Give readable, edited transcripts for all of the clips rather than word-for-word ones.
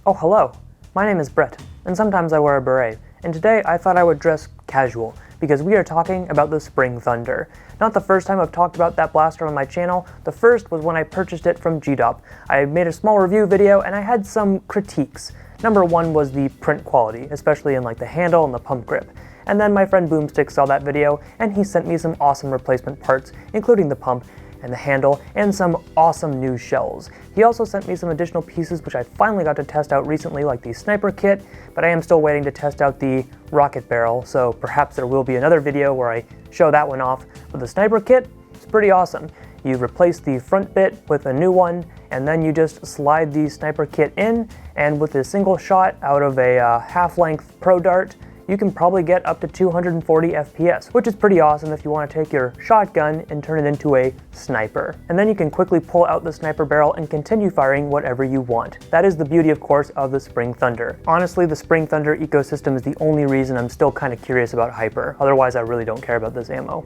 Oh, hello. My name is Bret, and sometimes I wear a beret, and today I thought I would dress casual, because we are talking about the Spring Thunder. Not the first time I've talked about that blaster on my channel. The first was when I purchased it from GDOP. I made a small review video, and I had some critiques. Number one was the print quality, especially in like the handle and the pump grip. And then my friend Boomstick saw that video, and he sent me some awesome replacement parts, including the pump, and the handle, and some awesome new shells. He also sent me some additional pieces which I finally got to test out recently, like the sniper kit, but I am still waiting to test out the rocket barrel, so perhaps there will be another video where I show that one off. But the sniper kit, it's pretty awesome. You replace the front bit with a new one, and then you just slide the sniper kit in, and with a single shot out of a half-length Pro Dart, you can probably get up to 240 FPS, which is pretty awesome if you want to take your shotgun and turn it into a sniper. And then you can quickly pull out the sniper barrel and continue firing whatever you want. That is the beauty, of course, of the Spring Thunder. Honestly, the Spring Thunder ecosystem is the only reason I'm still kind of curious about Hyper. Otherwise, I really don't care about this ammo.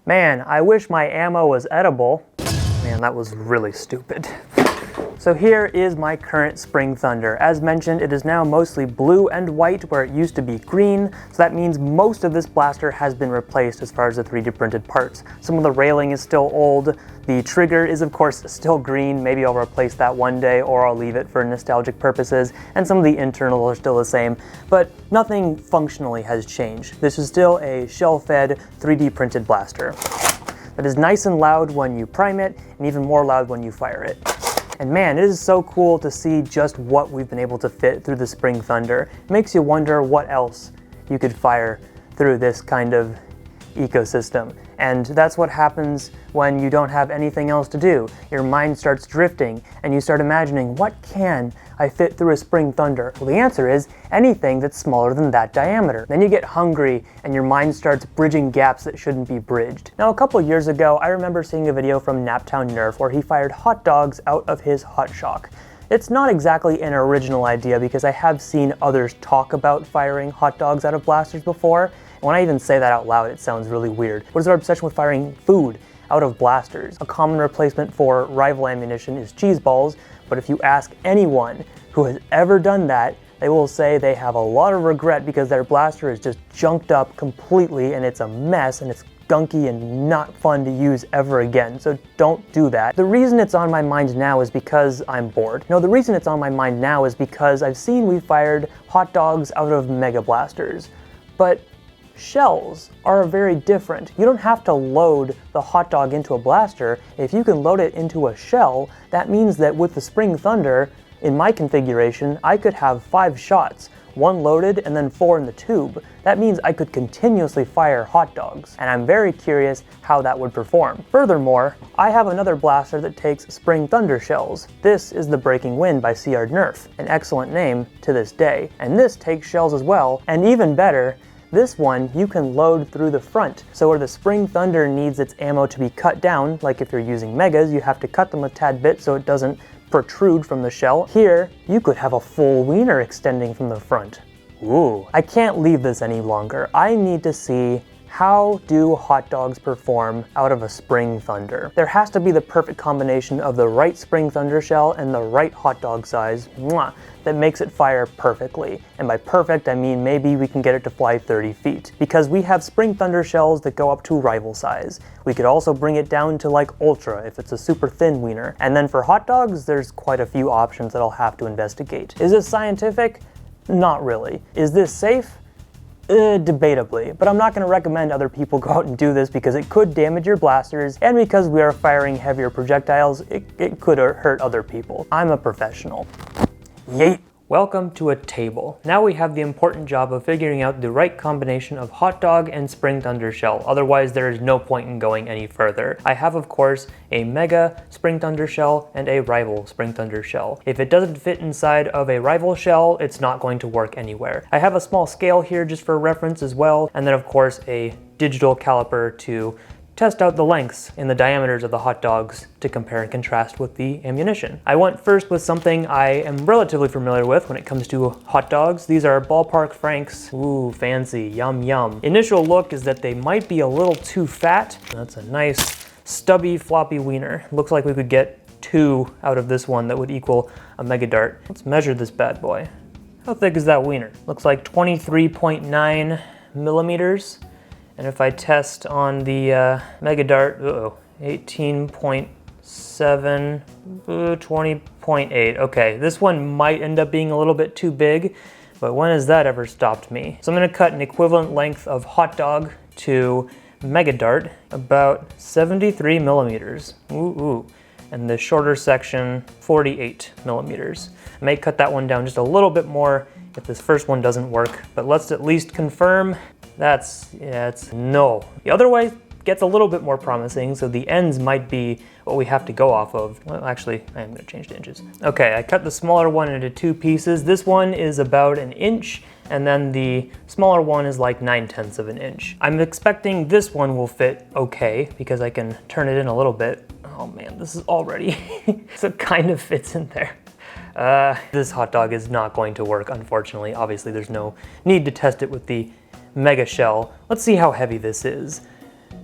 Man, I wish my ammo was edible. Man, that was really stupid. So here is my current Spring Thunder. As mentioned, it is now mostly blue and white where it used to be green, so that means most of this blaster has been replaced as far as the 3D printed parts. Some of the railing is still old, the trigger is of course still green, maybe I'll replace that one day or I'll leave it for nostalgic purposes, and some of the internals are still the same, but nothing functionally has changed. This is still a shell-fed 3D printed blaster that is nice and loud when you prime it, and even more loud when you fire it. And man, it is so cool to see just what we've been able to fit through the Spring Thunder. It makes you wonder what else you could fire through this kind of ecosystem. And that's what happens when you don't have anything else to do. Your mind starts drifting and you start imagining, what can I fit through a Spring Thunder? Well, the answer is anything that's smaller than that diameter. Then you get hungry and your mind starts bridging gaps that shouldn't be bridged. Now, a couple years ago, I remember seeing a video from Naptown Nerf where he fired hot dogs out of his Hot Shock. It's not exactly an original idea because I have seen others talk about firing hot dogs out of blasters before. When I even say that out loud, it sounds really weird. What is our obsession with firing food out of blasters? A common replacement for rival ammunition is cheese balls, but if you ask anyone who has ever done that, they will say they have a lot of regret because their blaster is just junked up completely and it's a mess and it's gunky and not fun to use ever again, so don't do that. The reason it's on my mind now is because I'm bored. No, the reason it's on my mind now is because I've seen we fired hot dogs out of Mega Blasters, but shells are very different. You don't have to load the hot dog into a blaster. If you can load it into a shell, that means that with the Spring Thunder, in my configuration, I could have 5 shots, 1 loaded and then 4 in the tube. That means I could continuously fire hot dogs, and I'm very curious how that would perform. Furthermore, I have another blaster that takes Spring Thunder shells. This is the Breaking Wind by CR Nerf, an excellent name to this day. And this takes shells as well, and even better, this one you can load through the front. So where the Spring Thunder needs its ammo to be cut down, like if you're using Megas, you have to cut them a tad bit so it doesn't protrude from the shell. Here, you could have a full wiener extending from the front. Ooh. I can't leave this any longer. I need to see how do hot dogs perform out of a Spring Thunder. There has to be the perfect combination of the right Spring Thunder shell and the right hot dog size that makes it fire perfectly. And by perfect, I mean maybe we can get it to fly 30 feet. Because we have Spring Thunder shells that go up to rival size. We could also bring it down to like Ultra if it's a super thin wiener. And then for hot dogs, there's quite a few options that I'll have to investigate. Is this scientific? Not really. Is this safe? Debatably, but I'm not going to recommend other people go out and do this because it could damage your blasters, and because we are firing heavier projectiles, it could hurt other people. I'm a professional. Yeet! Welcome to a table. Now we have the important job of figuring out the right combination of hot dog and Spring Thunder shell, otherwise there is no point in going any further. I have, of course, a Mega Spring Thunder shell and a Rival Spring Thunder shell. If it doesn't fit inside of a Rival shell, it's not going to work anywhere. I have a small scale here just for reference as well, and then of course a digital caliper to test out the lengths and the diameters of the hot dogs to compare and contrast with the ammunition. I went first with something I am relatively familiar with when it comes to hot dogs. These are Ballpark Franks. Ooh, fancy, yum yum. Initial look is that they might be a little too fat. That's a nice stubby, floppy wiener. Looks like we could get 2 out of this one that would equal a Mega Dart. Let's measure this bad boy. How thick is that wiener? Looks like 23.9 millimeters. And if I test on the Mega Dart, 18.7, 20.8. Okay, this one might end up being a little bit too big, but when has that ever stopped me? So I'm gonna cut an equivalent length of hot dog to Mega Dart, about 73 millimeters. And the shorter section, 48 millimeters. I may cut that one down just a little bit more if this first one doesn't work, but let's at least confirm it's no. The other way gets a little bit more promising, so the ends might be what we have to go off of. Well, actually, I am gonna change to inches. Okay, I cut the smaller one into 2 pieces. This one is about 1 inch, and then the smaller one is like 9/10 of an inch. I'm expecting this one will fit okay, because I can turn it in a little bit. Oh man, this is already, so it kind of fits in there. This hot dog is not going to work, unfortunately. Obviously, there's no need to test it with the Mega Shell. Let's see how heavy this is.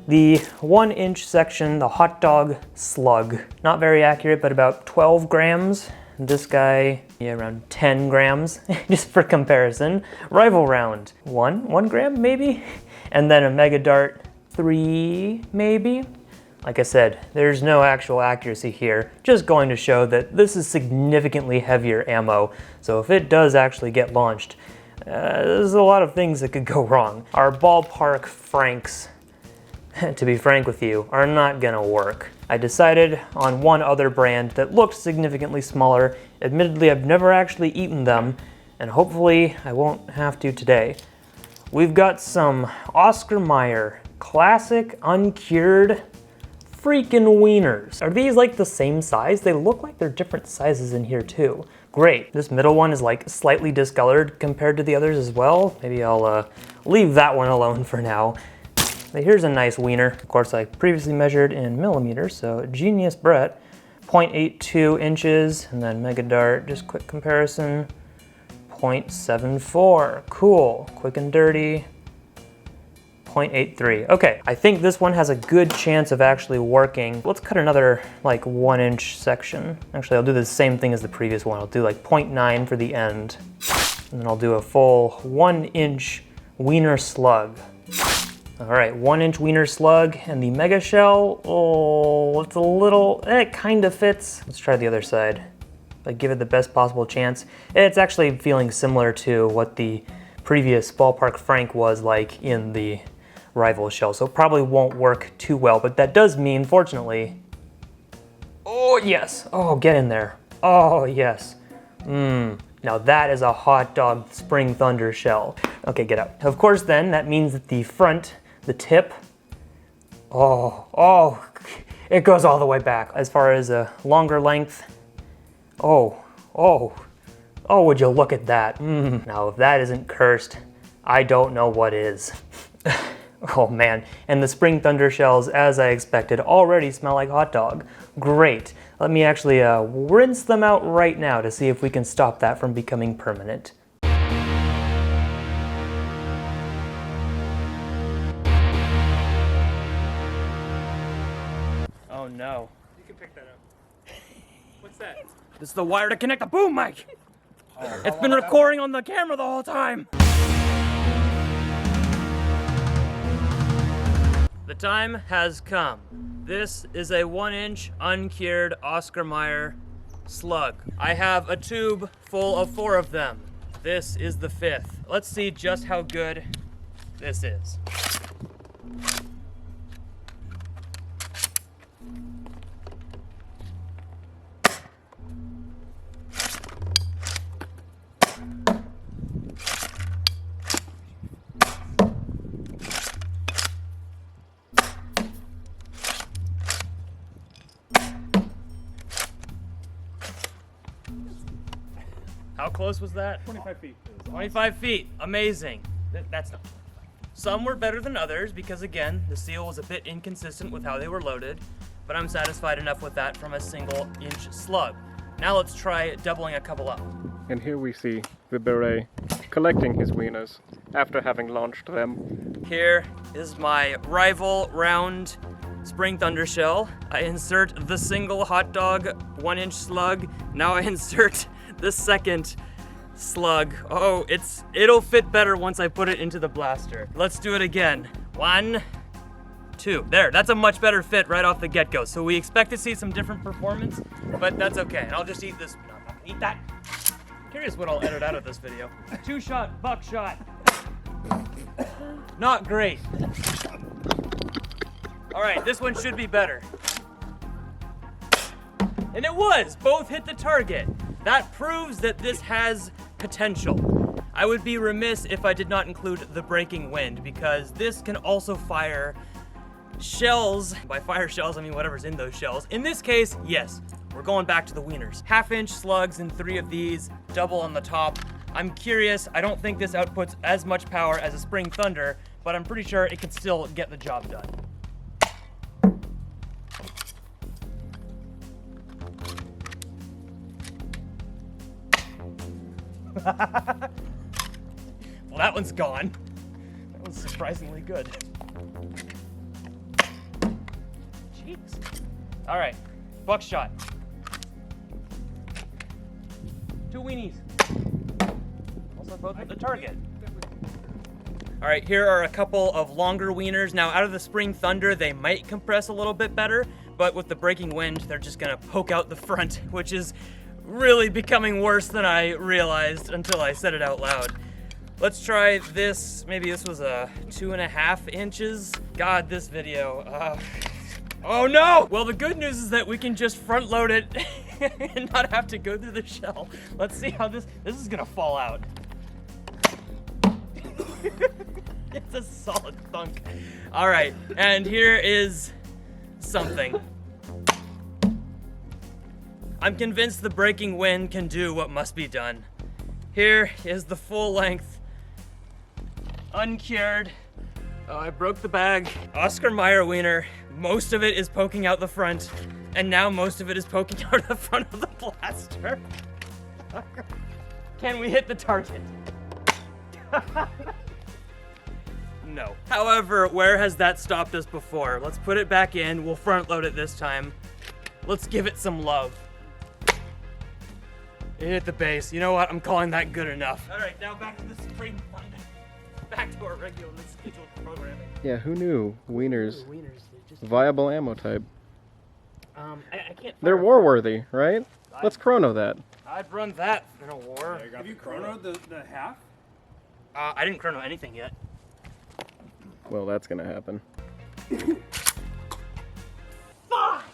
The 1 inch section, the hot dog slug, not very accurate, but about 12 grams. This guy, yeah, around 10 grams, just for comparison. Rival round, 1 gram maybe? And then a Mega Dart, 3 maybe? Like I said, there's no actual accuracy here, just going to show that this is significantly heavier ammo, so if it does actually get launched, there's a lot of things that could go wrong. Our ballpark Franks, to be frank with you, are not gonna work. I decided on one other brand that looked significantly smaller. Admittedly, I've never actually eaten them, and hopefully I won't have to today. We've got some Oscar Mayer classic uncured freaking wieners. Are these like the same size? They look like they're different sizes in here too. Great. This middle one is like slightly discolored compared to the others as well. Maybe I'll leave that one alone for now. But here's a nice wiener. Of course, I previously measured in millimeters, so Genius Beret, 0.82 inches, and then Mega Dart, just quick comparison, 0.74. Cool, quick and dirty, 0.83. Okay, I think this one has a good chance of actually working. Let's cut another like 1 inch section. Actually, I'll do the same thing as the previous one. I'll do like 0.9 for the end. And then I'll do a full 1 inch wiener slug. All right, 1 inch wiener slug, and the Mega Shell, oh, it's a little, it kind of fits. Let's try the other side. But give it the best possible chance. It's actually feeling similar to what the previous Ballpark Frank was like in the rival shell, so it probably won't work too well, but that does mean, fortunately, oh yes, oh get in there, oh yes, now that is a hot dog Spring Thunder shell. Okay, get out. Of course then, that means that the front, the tip, oh, it goes all the way back. As far as a longer length, oh, would you look at that. Now if that isn't cursed, I don't know what is. Oh man, and the Spring Thunder shells, as I expected, already smell like hot dog. Great. Let me actually rinse them out right now to see if we can stop that from becoming permanent. Oh no. You can pick that up. What's that? This is the wire to connect the boom mic! It's been recording on the camera the whole time! The time has come. This is a 1 inch uncured Oscar Mayer slug. I have a tube full of 4 of them. This is the 5th. Let's see just how good this is. How close was that? 25 feet. 25 feet, amazing. That's not 25. Some were better than others because again, the seal was a bit inconsistent with how they were loaded, but I'm satisfied enough with that from a single inch slug. Now let's try doubling a couple up. And here we see the Beret collecting his wieners after having launched them. Here is my rival round spring thunder shell. I insert the single hot dog 1-inch slug. Now I insert the second slug. Oh, it'll fit better once I put it into the blaster. Let's do it again. 1, 2. There, that's a much better fit right off the get-go. So we expect to see some different performance, but that's okay. And I'll just eat this. No, I'm not gonna eat that. Curious what I'll edit out of this video. 2-shot buckshot. Not great. All right, this one should be better. And it was, both hit the target. That proves that this has potential. I would be remiss if I did not include the breaking wind, because this can also fire shells. By fire shells, I mean whatever's in those shells. In this case, yes, we're going back to the Wieners. 1/2-inch slugs in 3 of these, double on the top. I'm curious, I don't think this outputs as much power as a Spring Thunder, but I'm pretty sure it can still get the job done. Well, that one's gone. That was surprisingly good. Jeez. All right, buckshot. 2 weenies. Also both hit the target. All right, here are a couple of longer Wieners. Now, out of the Spring Thunder, they might compress a little bit better, but with the breaking wind, they're just gonna poke out the front, which is really becoming worse than I realized until I said it out loud. Let's try this. Maybe this was a 2.5 inches. God, this video. Oh no! Well, the good news is that we can just front load it and not have to go through the shell. Let's see how this is gonna fall out. It's a solid thunk. All right, and here is something. I'm convinced the breaking wind can do what must be done. Here is the full length, uncured. Oh, I broke the bag. Oscar Mayer Wiener. Most of it is poking out the front, and now most of it is poking out the front of the blaster. Can we hit the target? No. However, where has that stopped us before? Let's put it back in. We'll front load it this time. Let's give it some love. It hit the base. You know what? I'm calling that good enough. All right, now back to the Spring Thunder. Back to our regularly scheduled programming. Yeah, who knew? Wieners. Wieners, just... Viable ammo type. I can't... They're war-worthy, right? Let's chrono that. I'd run that in a war. Have you chronoed the half? I didn't chrono anything yet. Well, that's gonna happen.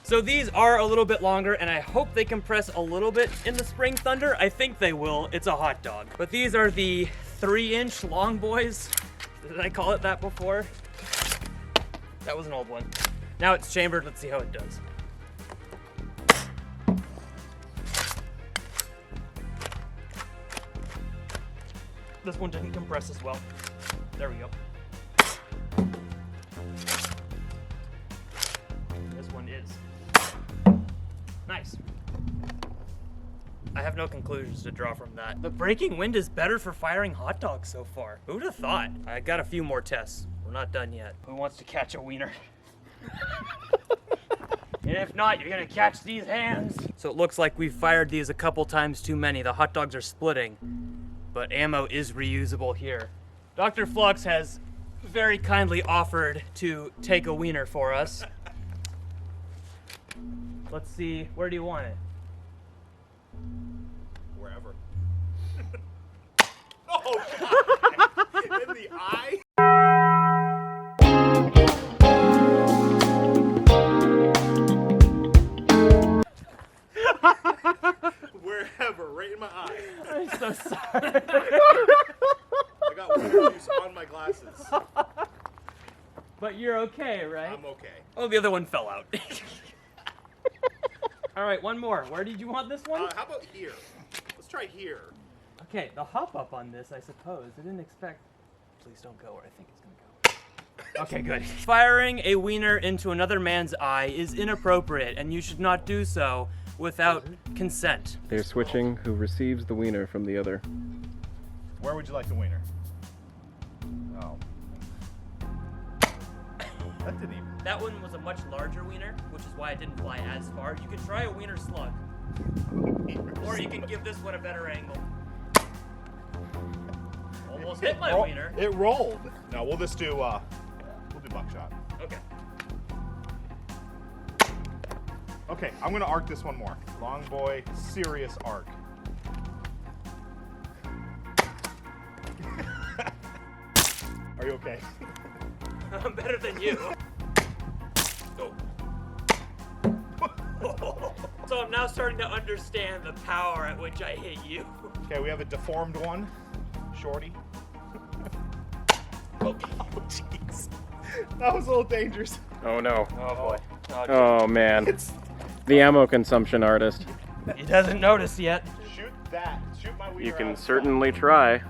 So these are a little bit longer, and I hope they compress a little bit in the Spring Thunder. I think they will. It's a hot dog. But these are the 3-inch long boys. Did I call it that before? That was an old one. Now it's chambered. Let's see how it does. This one didn't compress as well. There we go. This one is. Nice. I have no conclusions to draw from that. The breaking wind is better for firing hot dogs so far. Who'd have thought? I got a few more tests. We're not done yet. Who wants to catch a wiener? And if not, you're gonna catch these hands. So it looks like we've fired these a couple times too many. The hot dogs are splitting, but ammo is reusable here. Dr. Flux has very kindly offered to take a wiener for us. Let's see, where do you want it? Wherever. Oh, God. In the eye? Wherever, right in my eye. I'm so sorry. I got water juice on my glasses. But you're okay, right? I'm okay. Oh, the other one fell out. All right, one more. Where did you want this one? How about here? Let's try here. Okay, the hop up on this, I suppose. I didn't expect... Please don't go where I think it's gonna go. Okay, good. Firing a wiener into another man's eye is inappropriate, and you should not do so without consent. They're switching who receives the wiener from the other. Where would you like the wiener? Oh. That didn't even. That one was a much larger wiener, which is why it didn't fly as far. You can try a wiener slug. Or you can give this one a better angle. Almost hit my wiener. It rolled. No, we'll just do we'll do buckshot. Okay. Okay, I'm gonna arc this one more. Long boy, serious arc. Are you okay? I'm better than you. Oh. So I'm now starting to understand the power at which I hit you. Okay, we have a deformed one. Shorty. Oh, jeez. That was a little dangerous. Oh no. Oh boy. Oh man. The ammo consumption artist. He doesn't notice yet. Shoot that. Shoot my wiener You can out. certainly try.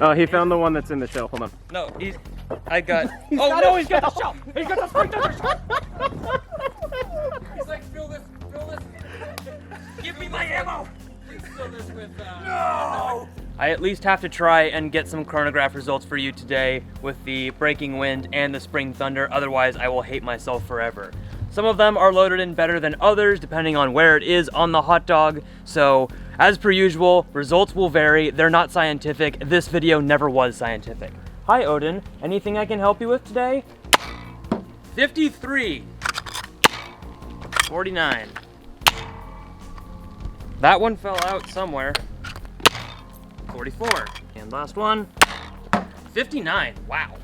Oh, he found the one that's in the shell. Hold on. No, I got. He's oh got no, a he's got the shell. shell. He's got the spring thunder shell. He's like, fill this. Give me my ammo. Please fill this with. No. I at least have to try and get some chronograph results for you today with the breaking wind and the spring thunder. Otherwise, I will hate myself forever. Some of them are loaded in better than others, depending on where it is on the hot dog. So, as per usual, results will vary. They're not scientific. This video never was scientific. Hi, Odin. Anything I can help you with today? 53. 49. That one fell out somewhere. 44. And last one. 59. Wow.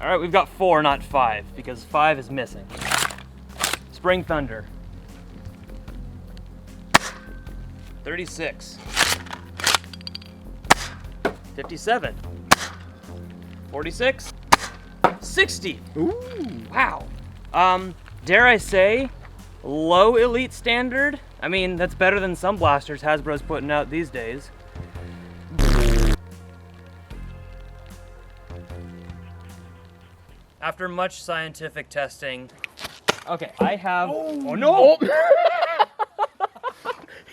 All right, we've got 4, not 5, because 5 is missing. Spring Thunder. 36. 57. 46. 60. Ooh. Wow. Dare I say, low elite standard? I mean, that's better than some blasters Hasbro's putting out these days. After much scientific testing, okay, I have. Oh no!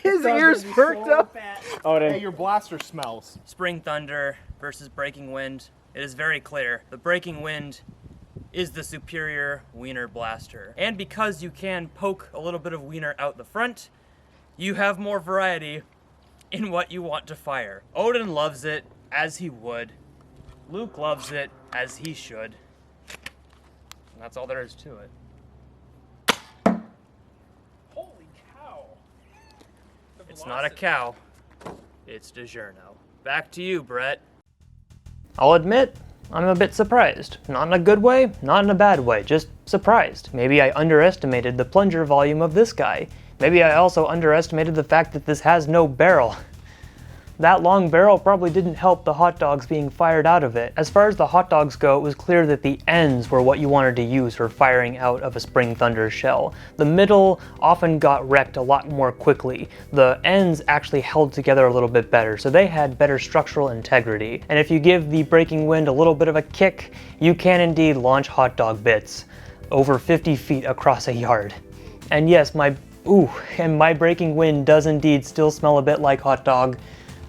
His ears perked up. Oh, Hey, your blaster smells. Spring Thunder versus Breaking Wind. It is very clear. The Breaking Wind is the superior wiener blaster. And because you can poke a little bit of wiener out the front, you have more variety in what you want to fire. Odin loves it, as he would. Luke loves it, as he should. And that's all there is to it. Holy cow. It's not a cow, it's DiGiorno. Back to you, Bret. I'll admit, I'm a bit surprised. Not in a good way, not in a bad way, just surprised. Maybe I underestimated the plunger volume of this guy. Maybe I also underestimated the fact that this has no barrel. That long barrel probably didn't help the hot dogs being fired out of it. As far as the hot dogs go, it was clear that the ends were what you wanted to use for firing out of a Spring Thunder shell. The middle often got wrecked a lot more quickly. The ends actually held together a little bit better, so they had better structural integrity. And if you give the Breaking Wind a little bit of a kick, you can indeed launch hot dog bits over 50 feet across a yard. And yes, my Breaking Wind does indeed still smell a bit like hot dog.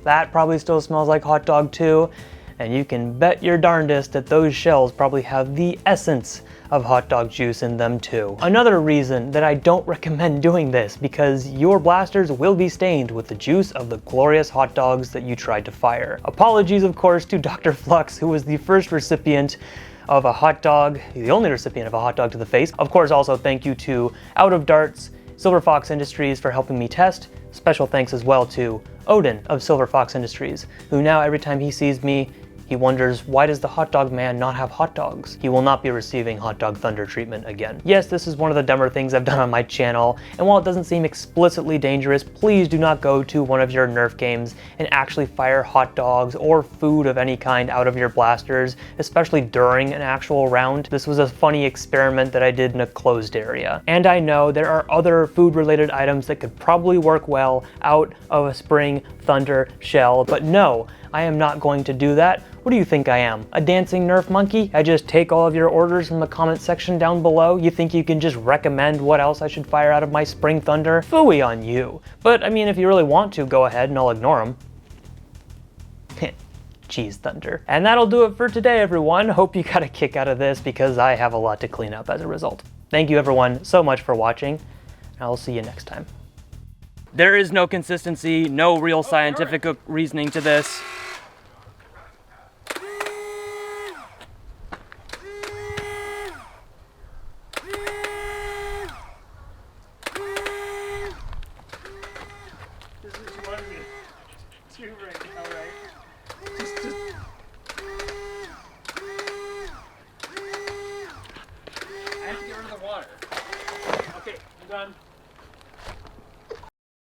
That probably still smells like hot dog too, and you can bet your darndest that those shells probably have the essence of hot dog juice in them too. Another reason that I don't recommend doing this, because your blasters will be stained with the juice of the glorious hot dogs that you tried to fire. Apologies, of course, to Dr. Flux, who was the first recipient of a hot dog, the only recipient of a hot dog to the face. Of course, also thank you to Out of Darts, SilverFoxIndustries for helping me test. Special thanks as well to Odin of SilverFoxIndustries, who now every time he sees me, he wonders, why does the hot dog man not have hot dogs? He will not be receiving hot dog thunder treatment again. Yes, this is one of the dumber things I've done on my channel, and while it doesn't seem explicitly dangerous, please do not go to one of your Nerf games and actually fire hot dogs or food of any kind out of your blasters, especially during an actual round. This was a funny experiment that I did in a closed area. And I know there are other food-related items that could probably work well out of a Spring Thunder shell, but no, I am not going to do that. What do you think I am? A dancing Nerf monkey? I just take all of your orders from the comment section down below? You think you can just recommend what else I should fire out of my Spring Thunder? Phooey on you. But I mean, if you really want to, go ahead and I'll ignore them. Cheese Thunder. And that'll do it for today, everyone. Hope you got a kick out of this because I have a lot to clean up as a result. Thank you everyone so much for watching, and I'll see you next time. There is no consistency, no real scientific reasoning to this. I have to get rid of the water. Okay, I'm done.